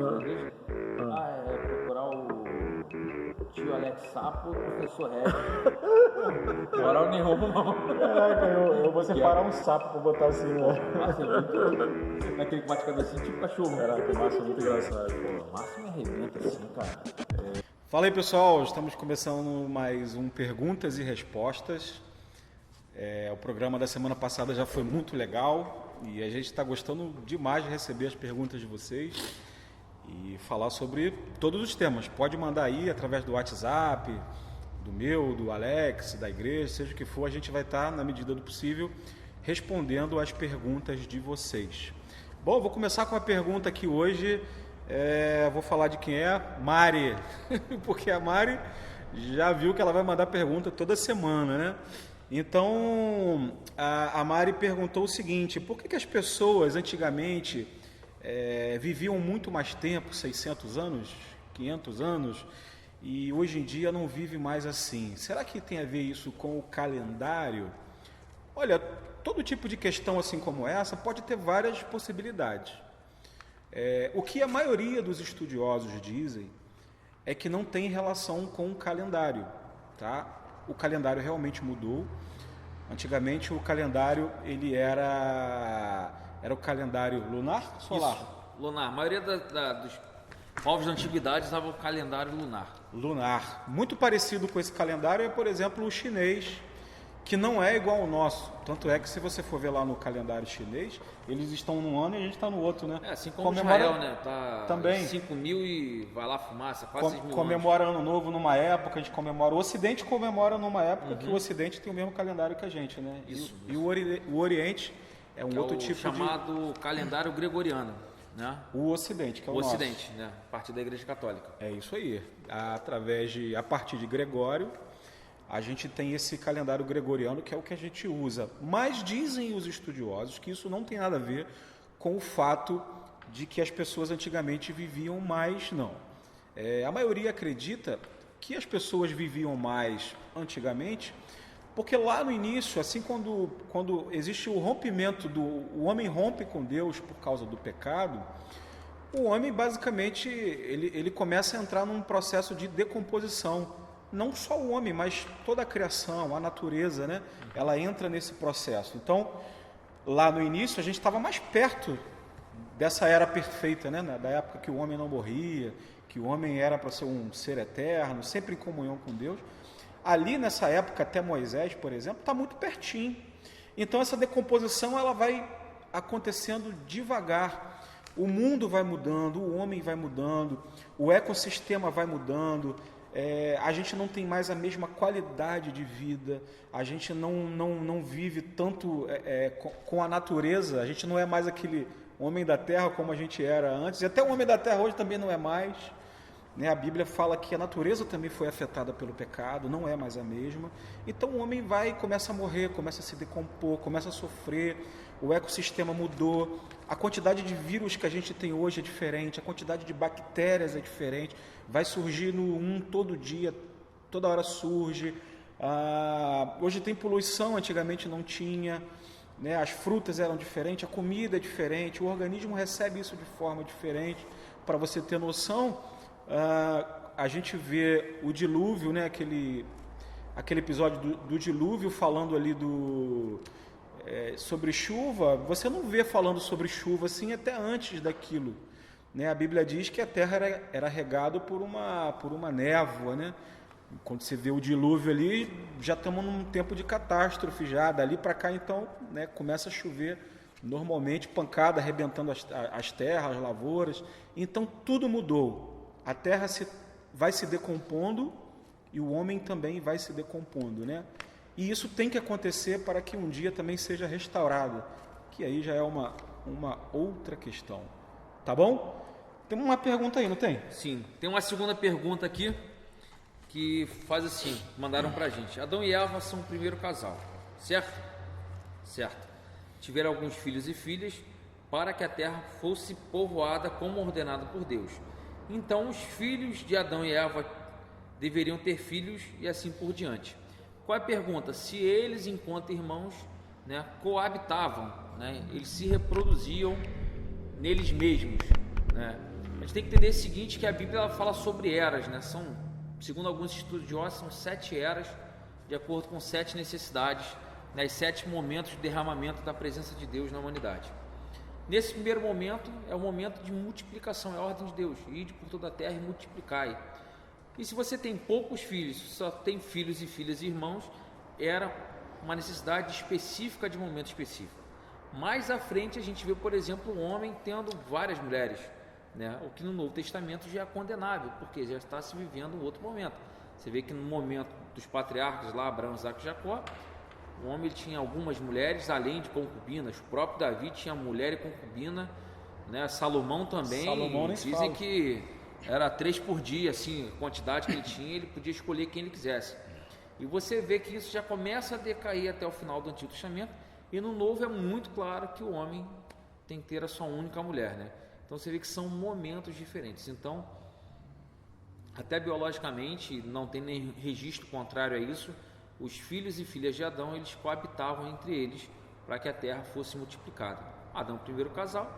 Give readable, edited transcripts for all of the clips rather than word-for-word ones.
da igreja. Procurar o tio Alex Sapo, o professor Red. Agora eu nem roubo não. Caraca, eu vou separar um sapo pra botar assim, né? Márcio é muito... Naquele que bate cabecinha tipo cachorro. Caraca, o Márcio é muito engraçado. Pô, o Márcio me arrebenta assim, cara. Fala aí, pessoal, estamos começando mais um Perguntas e Respostas. O programa da semana passada já foi muito legal e a gente está gostando demais de receber as perguntas de vocês e falar sobre todos os temas. Pode mandar aí através do WhatsApp, do meu, do Alex, da igreja, seja o que for, a gente vai estar, na medida do possível, respondendo às perguntas de vocês. Bom, vou começar com uma pergunta aqui hoje. Vou falar de quem é, Mari, porque a Mari já viu que ela vai mandar pergunta toda semana, né? Então, a Mari perguntou o seguinte: por que as pessoas antigamente viviam muito mais tempo, 600 anos, 500 anos, e hoje em dia não vive mais assim? Será que tem a ver isso com o calendário? Olha, todo tipo de questão assim como essa pode ter várias possibilidades. O que a maioria dos estudiosos dizem é que não tem relação com o calendário, tá? O calendário realmente mudou. Antigamente o calendário ele era o calendário lunar, solar? Isso, lunar. A maioria dos povos da antiguidade usava o calendário lunar. Lunar. Muito parecido com esse calendário é, por exemplo, o chinês, que não é igual ao nosso. Tanto é que se você for ver lá no calendário chinês, eles estão num ano e a gente está no outro, né? Assim como Israel, né? Tá também 5.000 e vai lá fumaça, quase 6.000 anos. Comemora Ano Novo numa época, a gente comemora. O Ocidente comemora numa época que o Ocidente tem o mesmo calendário que a gente, né? Isso. E o Oriente é um outro tipo chamado calendário gregoriano, né? O Ocidente, que é o nosso. Ocidente, né? Parte da Igreja Católica. É isso aí. A partir de Gregório, a gente tem esse calendário gregoriano, que é o que a gente usa. Mas dizem os estudiosos que isso não tem nada a ver com o fato de que as pessoas antigamente viviam mais, não. A maioria acredita que as pessoas viviam mais antigamente, porque lá no início, assim, quando existe o rompimento, o homem rompe com Deus por causa do pecado, o homem basicamente ele começa a entrar num processo de decomposição. Não só o homem, mas toda a criação, a natureza, né? Ela entra nesse processo. Então, lá no início, a gente estava mais perto dessa era perfeita, né? Da época que o homem não morria, que o homem era para ser um ser eterno, sempre em comunhão com Deus. Ali, nessa época, até Moisés, por exemplo, está muito pertinho. Então, essa decomposição ela vai acontecendo devagar. O mundo vai mudando, o homem vai mudando, o ecossistema vai mudando. A gente não tem mais a mesma qualidade de vida, a gente não vive tanto com a natureza, a gente não é mais aquele homem da terra como a gente era antes, e até o homem da terra hoje também não é mais, né? A Bíblia fala que a natureza também foi afetada pelo pecado, não é mais a mesma. Então o homem começa a morrer, começa a se decompor, começa a sofrer, o ecossistema mudou, a quantidade de vírus que a gente tem hoje é diferente, a quantidade de bactérias é diferente, vai surgindo todo dia, toda hora surge. Hoje tem poluição, antigamente não tinha, né? As frutas eram diferentes, a comida é diferente, o organismo recebe isso de forma diferente. Para você ter noção, a gente vê o dilúvio, né? Aquele episódio do dilúvio falando ali sobre chuva. Você não vê falando sobre chuva assim até antes daquilo, né? A Bíblia diz que a terra era regada por uma névoa, né? Quando você vê o dilúvio ali, já estamos num tempo de catástrofe já. Dali para cá, então, né, começa a chover normalmente, pancada arrebentando as terras, as lavouras. Então tudo mudou. A terra vai se decompondo e o homem também vai se decompondo, né? E isso tem que acontecer para que um dia também seja restaurado, que aí já é uma outra questão. Tá bom? Tem uma pergunta aí, não tem? Sim, tem uma segunda pergunta aqui que faz assim, mandaram pra gente. Adão e Eva são o primeiro casal, certo? Certo. Tiveram alguns filhos e filhas para que a terra fosse povoada como ordenado por Deus. Então os filhos de Adão e Eva deveriam ter filhos e assim por diante. Qual é a pergunta? Se eles, enquanto irmãos, né, coabitavam, né, eles se reproduziam neles mesmos, né? A gente tem que entender o seguinte, que a Bíblia ela fala sobre eras, né? Segundo alguns estudiosos, são 7 eras, de acordo com 7 necessidades, né? 7 momentos de derramamento da presença de Deus na humanidade. Nesse primeiro momento, é o momento de multiplicação, é a ordem de Deus, ide por toda a terra e multiplicai. E se você tem poucos filhos, só tem filhos e filhas e irmãos, era uma necessidade específica de momento específico. Mais à frente a gente vê, por exemplo, um homem tendo várias mulheres, né? O que no Novo Testamento já é condenável, porque já está se vivendo um outro momento. Você vê que no momento dos patriarcas lá, Abraão, Isaac e Jacó, o homem ele tinha algumas mulheres, além de concubinas. O próprio Davi tinha mulher e concubina, né? Salomão também. Dizem que era 3 por dia, assim, a quantidade que ele tinha, ele podia escolher quem ele quisesse. E você vê que isso já começa a decair até o final do Antigo Testamento, e no Novo é muito claro que o homem tem que ter a sua única mulher, né? Então você vê que são momentos diferentes. Então, até biologicamente, não tem nem registro contrário a isso, os filhos e filhas de Adão, eles coabitavam entre eles para que a terra fosse multiplicada. Adão, primeiro casal,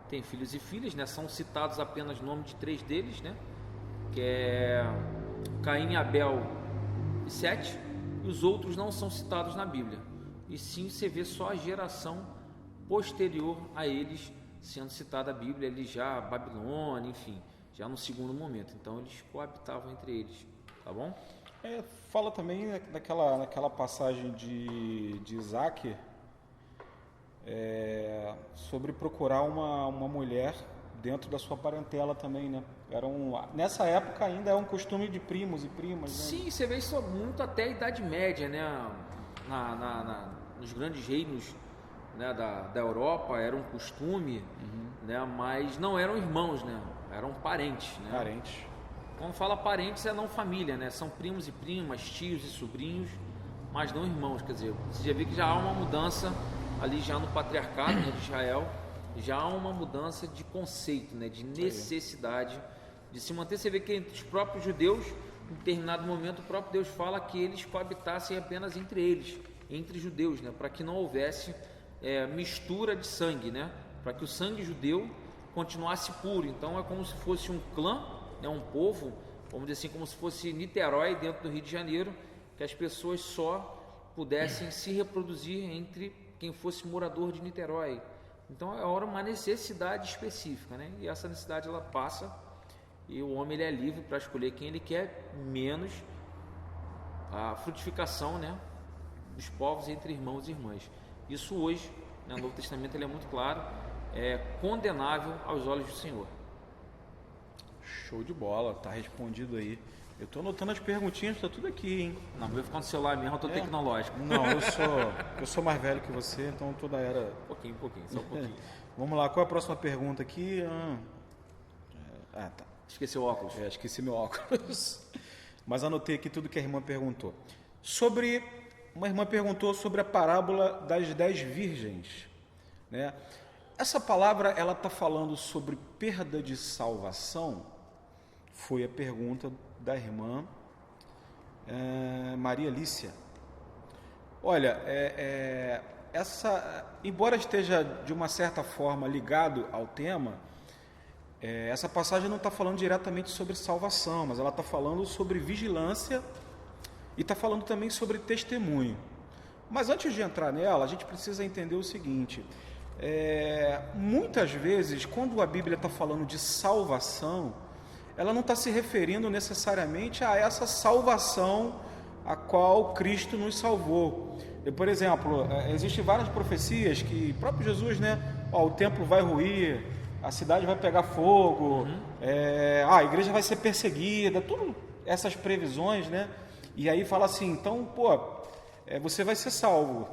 tem filhos e filhas, né? São citados apenas o nome de 3 deles, né? Que é Caim, Abel e Sete, e os outros não são citados na Bíblia. E sim, você vê só a geração posterior a eles sendo citada a Bíblia, ali já Babilônia, enfim, já no segundo momento. Então eles coabitavam entre eles, tá bom? Fala também naquela passagem de Isaac, sobre procurar uma mulher dentro da sua parentela também, né? Nessa época ainda é um costume de primos e primas, né? Sim, você vê isso muito até a Idade Média, né? Nos grandes reinos, né, da Europa era um costume, né? Mas não eram irmãos, né? Eram parentes, né? Parentes. Quando fala parentes é não família, né? São primos e primas, tios e sobrinhos, mas não irmãos. Quer dizer, você já vê que já há uma mudança ali já no patriarcado, né, de Israel, já há uma mudança de conceito, né, de necessidade de se manter. Você vê que entre os próprios judeus, em determinado momento, o próprio Deus fala que eles coabitassem apenas entre eles, entre judeus, né, para que não houvesse mistura de sangue, né, para que o sangue judeu continuasse puro. Então é como se fosse um clã, né, um povo, vamos dizer assim, como se fosse Niterói dentro do Rio de Janeiro, que as pessoas só pudessem se reproduzir entre quem fosse morador de Niterói. Então é uma necessidade específica, né? E essa necessidade ela passa e o homem ele é livre para escolher quem ele quer, menos a frutificação, né, dos povos entre irmãos e irmãs. Isso hoje, né, no Novo Testamento ele é muito claro, é condenável aos olhos do Senhor. Show de bola, tá respondido aí. Eu tô anotando as perguntinhas, tá tudo aqui, hein? Não, vou ficar no celular mesmo, eu tô tecnológico. Não, eu sou mais velho que você, então toda era... Um pouquinho, só um pouquinho. Vamos lá, qual é a próxima pergunta aqui? Tá. Esqueceu o óculos. Esqueci meu óculos. Mas anotei aqui tudo que a irmã perguntou. Uma irmã perguntou sobre a parábola das 10 virgens, né? Essa palavra, ela está falando sobre perda de salvação? Foi a pergunta da irmã Maria Lícia. Olha, embora esteja de uma certa forma ligado ao tema, essa passagem não está falando diretamente sobre salvação, mas ela está falando sobre vigilância e está falando também sobre testemunho. Mas antes de entrar nela, a gente precisa entender o seguinte: muitas vezes, quando a Bíblia está falando de salvação, ela não está se referindo necessariamente a essa salvação a qual Cristo nos salvou. Por exemplo, existem várias profecias que o próprio Jesus, né? O templo vai ruir, a cidade vai pegar fogo, a igreja vai ser perseguida, tudo essas previsões, né? E aí fala assim, então, você vai ser salvo,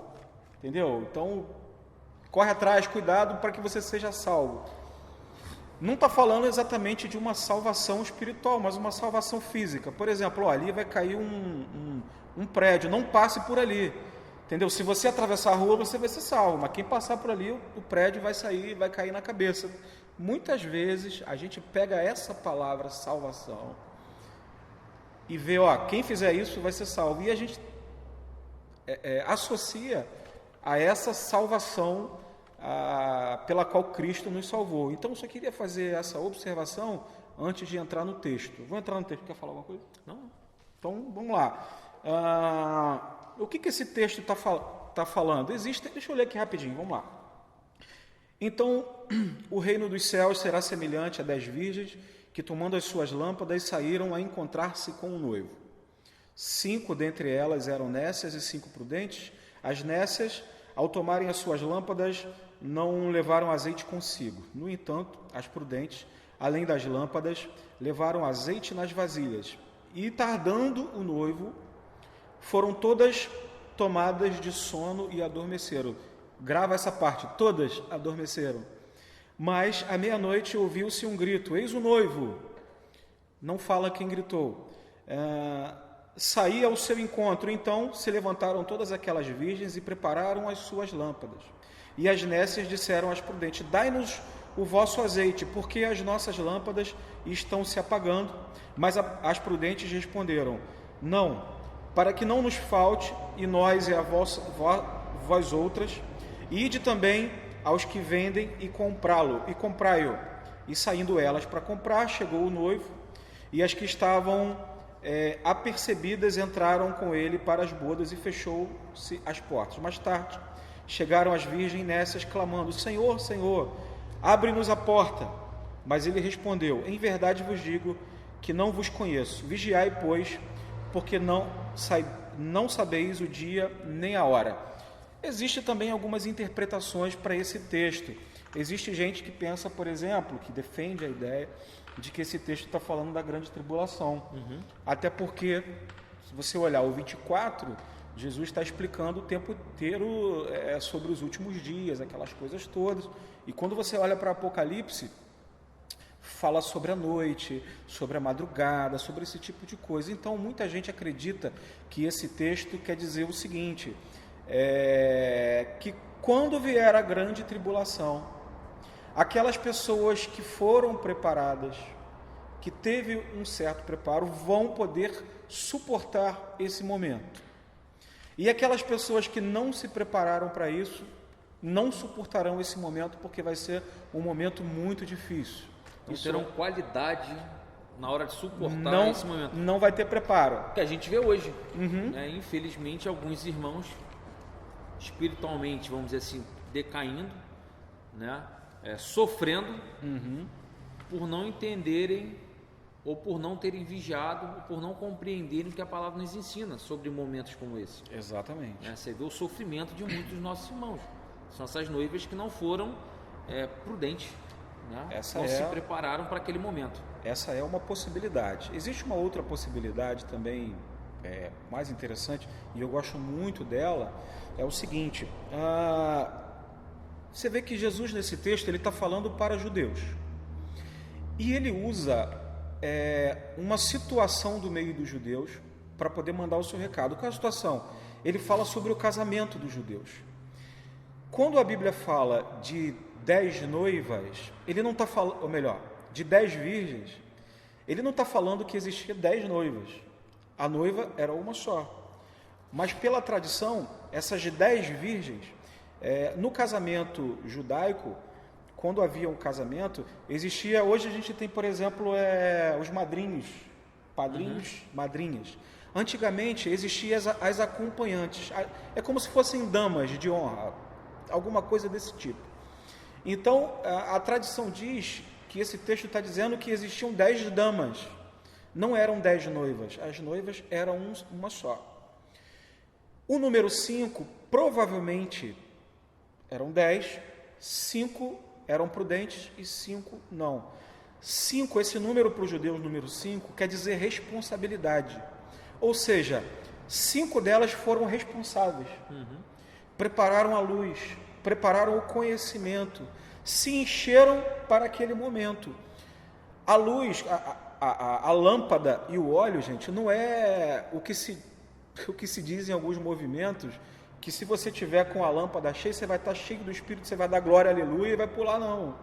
entendeu? Então, corre atrás, cuidado para que você seja salvo. Não está falando exatamente de uma salvação espiritual, mas uma salvação física. Por exemplo, ali vai cair um prédio, não passe por ali, entendeu? Se você atravessar a rua, você vai ser salvo, mas quem passar por ali, o prédio vai cair na cabeça. Muitas vezes a gente pega essa palavra salvação e vê, quem fizer isso vai ser salvo, e a gente associa a essa salvação pela qual Cristo nos salvou. Então, eu só queria fazer essa observação antes de entrar no texto. Vou entrar no texto. Quer falar alguma coisa? Não? Então, vamos lá. O que esse texto está falando? Deixa eu ler aqui rapidinho, vamos lá. Então, o reino dos céus será semelhante a 10 virgens que, tomando as suas lâmpadas, saíram a encontrar-se com o noivo. 5 dentre elas eram nécias e 5 prudentes. As nécias, ao tomarem as suas lâmpadas, não levaram azeite consigo. No entanto, as prudentes, além das lâmpadas, levaram azeite nas vasilhas. E, tardando o noivo, foram todas tomadas de sono e adormeceram. Grava essa parte, todas adormeceram. Mas, à meia-noite, ouviu-se um grito, eis o noivo. Não fala quem gritou. Saía ao seu encontro, então se levantaram todas aquelas virgens e prepararam as suas lâmpadas. E as nécias disseram às prudentes, dai-nos o vosso azeite, porque as nossas lâmpadas estão se apagando. Mas as prudentes responderam, não, para que não nos falte, e nós e a vós outras, ide também aos que vendem e comprai-o. E saindo elas para comprar, chegou o noivo, e as que estavam apercebidas entraram com ele para as bodas e fechou-se as portas. Mais tarde, chegaram as virgens nécias clamando, Senhor, Senhor, abre-nos a porta. Mas ele respondeu, em verdade vos digo que não vos conheço. Vigiai, pois, porque não sabeis o dia nem a hora. Existem também algumas interpretações para esse texto. Existe gente que pensa, por exemplo, que defende a ideia de que esse texto está falando da grande tribulação. Até porque, se você olhar o 24, Jesus está explicando o tempo inteiro sobre os últimos dias, aquelas coisas todas. E quando você olha para Apocalipse, fala sobre a noite, sobre a madrugada, sobre esse tipo de coisa. Então, muita gente acredita que esse texto quer dizer o seguinte, que quando vier a grande tribulação, aquelas pessoas que foram preparadas, que teve um certo preparo, vão poder suportar esse momento. E aquelas pessoas que não se prepararam para isso, não suportarão esse momento, porque vai ser um momento muito difícil. Não terão qualidade na hora de suportar esse momento. Não vai ter preparo. Que a gente vê hoje. Né? Infelizmente, alguns irmãos espiritualmente, vamos dizer assim, decaindo, né? Sofrendo por não entenderem ou por não terem vigiado, ou por não compreenderem o que a palavra nos ensina sobre momentos como esse. Exatamente. Você vê o sofrimento de muitos dos nossos irmãos. São essas noivas que não foram prudentes, né? Não se prepararam para aquele momento. Essa é uma possibilidade. Existe uma outra possibilidade também mais interessante, e eu gosto muito dela, é o seguinte, você vê que Jesus nesse texto ele está falando para judeus, e ele usa uma situação do meio dos judeus para poder mandar o seu recado. Qual é a situação? Ele fala sobre o casamento dos judeus. Quando a Bíblia fala de 10 noivas, ele não está falando, ou melhor, de 10 virgens, ele não está falando que existia 10 noivas. A noiva era uma só. Mas pela tradição, essas 10 virgens, no casamento judaico, quando havia um casamento, existia, hoje a gente tem, por exemplo, os madrinhos, padrinhos, madrinhas. Antigamente existiam as acompanhantes, é como se fossem damas de honra, alguma coisa desse tipo. Então, a tradição diz que esse texto está dizendo que existiam 10 damas, não eram 10 noivas, as noivas eram uma só. O número 5, provavelmente, eram 10, 5 eram prudentes e 5 não. 5, esse número para os judeus, número 5, quer dizer responsabilidade. Ou seja, 5 delas foram responsáveis. Prepararam a luz, prepararam o conhecimento, se encheram para aquele momento. A luz, a lâmpada e o óleo, gente, não é o que se diz em alguns movimentos, que se você tiver com a lâmpada cheia, você vai estar cheio do Espírito, você vai dar glória, aleluia, e vai pular, não.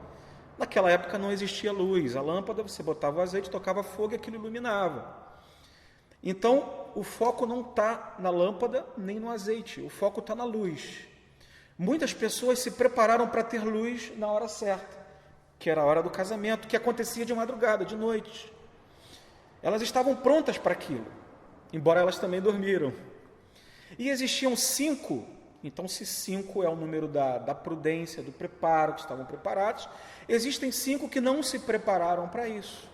Naquela época não existia luz. A lâmpada, você botava o azeite, tocava fogo e aquilo iluminava. Então, o foco não está na lâmpada nem no azeite, o foco está na luz. Muitas pessoas se prepararam para ter luz na hora certa, que era a hora do casamento, que acontecia de madrugada, de noite. Elas estavam prontas para aquilo, embora elas também dormiram. E existiam 5, então se 5 é o número da prudência, do preparo, que estavam preparados, existem 5 que não se prepararam para isso.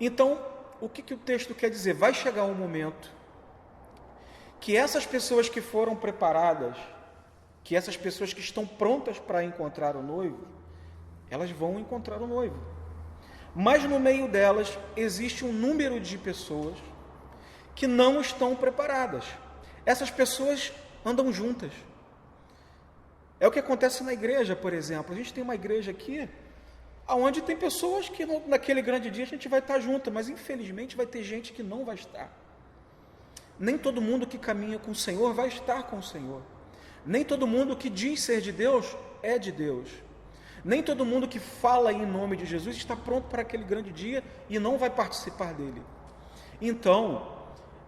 Então, o que o texto quer dizer? Vai chegar um momento que essas pessoas que foram preparadas, que essas pessoas que estão prontas para encontrar o noivo, elas vão encontrar o noivo. Mas no meio delas existe um número de pessoas que não estão preparadas. Essas pessoas andam juntas. É o que acontece na igreja, por exemplo. A gente tem uma igreja aqui, onde tem pessoas que naquele grande dia a gente vai estar junto, mas infelizmente vai ter gente que não vai estar. Nem todo mundo que caminha com o Senhor vai estar com o Senhor. Nem todo mundo que diz ser de Deus é de Deus. Nem todo mundo que fala em nome de Jesus está pronto para aquele grande dia e não vai participar dele. Então,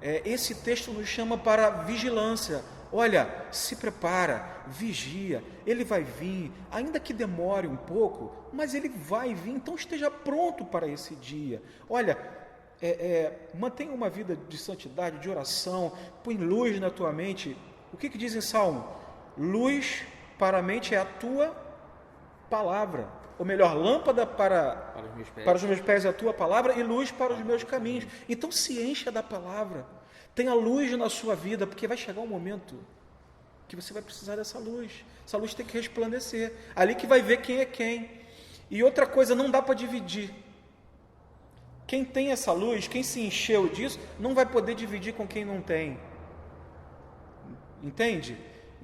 esse texto nos chama para vigilância. Olha, se prepara, vigia, ele vai vir, ainda que demore um pouco, mas ele vai vir, então esteja pronto para esse dia. Olha, mantenha uma vida de santidade, de oração, põe luz na tua mente. O que diz em Salmo? Luz para a mente é a tua palavra, ou melhor, lâmpada para os meus pés é a tua palavra e luz para os meus caminhos. Então se encha da palavra, tenha luz na sua vida, porque vai chegar um momento que você vai precisar dessa luz. Essa luz tem que resplandecer, ali que vai ver quem é quem. E outra coisa, não dá para dividir. Quem tem essa luz, quem se encheu disso, não vai poder dividir com quem não tem. Entende?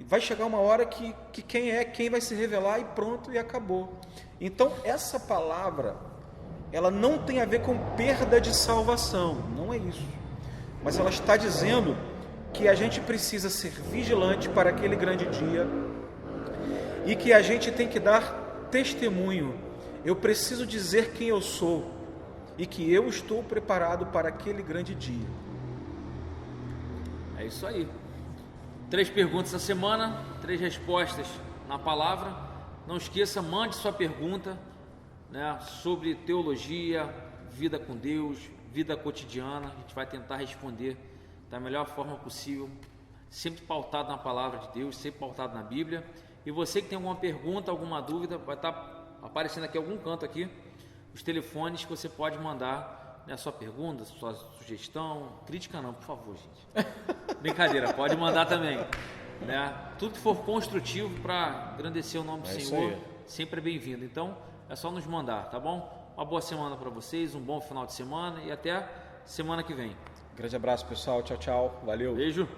Vai chegar uma hora que quem vai se revelar e pronto, e acabou. Então, essa palavra, ela não tem a ver com perda de salvação, não é isso. Mas ela está dizendo que a gente precisa ser vigilante para aquele grande dia e que a gente tem que dar testemunho. Eu preciso dizer quem eu sou e que eu estou preparado para aquele grande dia. É isso aí. 3 perguntas a semana, 3 respostas na palavra. Não esqueça, mande sua pergunta, né, sobre teologia, vida com Deus, vida cotidiana. A gente vai tentar responder da melhor forma possível, sempre pautado na palavra de Deus, sempre pautado na Bíblia. E você que tem alguma pergunta, alguma dúvida, vai estar aparecendo aqui em algum canto aqui os telefones que você pode mandar, né, a sua pergunta, sua sugestão, crítica não, por favor, gente. Brincadeira, pode mandar também, né? Tudo que for construtivo para engrandecer o nome do Senhor, sempre é bem-vindo. Então, é só nos mandar, tá bom? Uma boa semana para vocês, um bom final de semana e até semana que vem. Grande abraço, pessoal. Tchau, tchau. Valeu. Beijo.